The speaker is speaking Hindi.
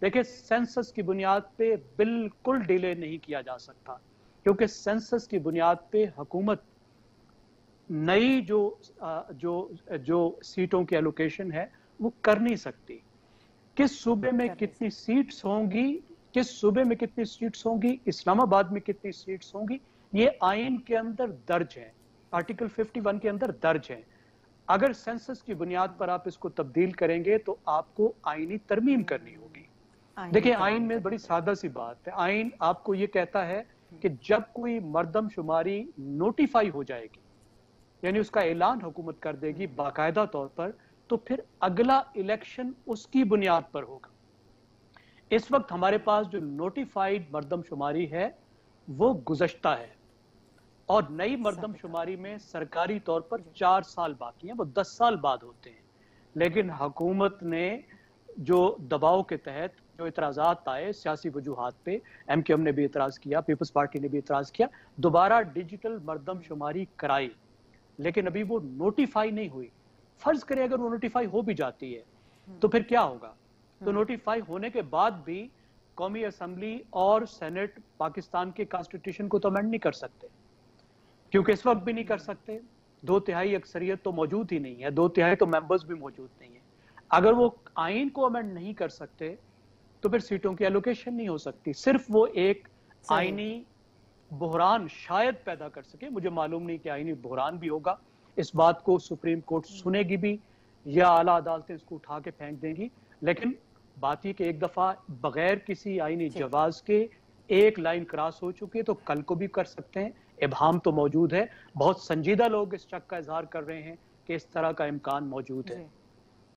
देखिए, सेंसस की बुनियाद पे बिल्कुल डिले नहीं किया जा सकता, क्योंकि सेंसस की बुनियाद पे हुकूमत नई जो जो सीटों की एलोकेशन है वो कर नहीं सकती। किस सूबे में कितनी सीट्स होंगी, किस सूबे में कितनी सीट्स होंगी, इस्लामाबाद में कितनी सीट्स होंगी, ये आइन के अंदर दर्ज है, आर्टिकल 51 के अंदर दर्ज है। अगर सेंसस की बुनियाद पर आप इसको तब्दील करेंगे तो आपको आईनी तरमीम करनी होगी। देखिए, आइन में बड़ी सादा सी बात है। आइन आपको ये कहता है कि जब कोई मर्दमशुमारी नोटिफाई हो जाएगी, यानी उसका ऐलान हुकूमत कर देगी बाकायदा तौर पर, तो फिर अगला इलेक्शन उसकी बुनियाद पर होगा। इस वक्त हमारे पास जो नोटिफाइड मर्दमशुमारी है वो गुज़श्ता है, और नई मर्दमशुमारी में सरकारी तौर पर 4 साल बाकी हैं, वो 10 साल बाद होते हैं। लेकिन हुकूमत ने जो दबाव के तहत जो इतराज़ात आए सियासी वजूहात पे, MQM ने भी इतराज़ किया, पीपल्स पार्टी ने भी इतराज़ किया, दोबारा डिजिटल मर्दमशुमारी कराई, लेकिन अभी वो नोटिफाई नहीं हुई। फर्ज करें अगर वो नोटिफाई हो भी जाती है तो फिर क्या होगा? तो नोटिफाई होने के बाद भी कौमी असम्बली और सेनेट पाकिस्तान के कॉन्स्टिट्यूशन को तो अमेंड नहीं कर सकते, क्योंकि इस वक्त भी नहीं कर सकते। 2/3 अक्सरियत तो मौजूद ही नहीं है, 2/3 तो मेंबर्स भी मौजूद नहीं है। अगर वो आइन को अमेंड नहीं कर सकते तो फिर सीटों की एलोकेशन नहीं हो सकती। सिर्फ वो एक आईनी बहरान शायद पैदा कर सके, मुझे मालूम नहीं कि आईनी बहरान भी होगा। इस बात को सुप्रीम कोर्ट सुनेगी भी या आला अदालतें इसको उठा के फेंक देंगी, लेकिन बात ये कि एक दफा बगैर किसी आईनी जवाज के एक लाइन क्रॉस हो चुकी है तो कल को भी कर सकते हैं। इब्हाम तो मौजूद है, बहुत संजीदा लोग इस शक का इजहार कर रहे हैं कि इस तरह का इम्कान मौजूद है।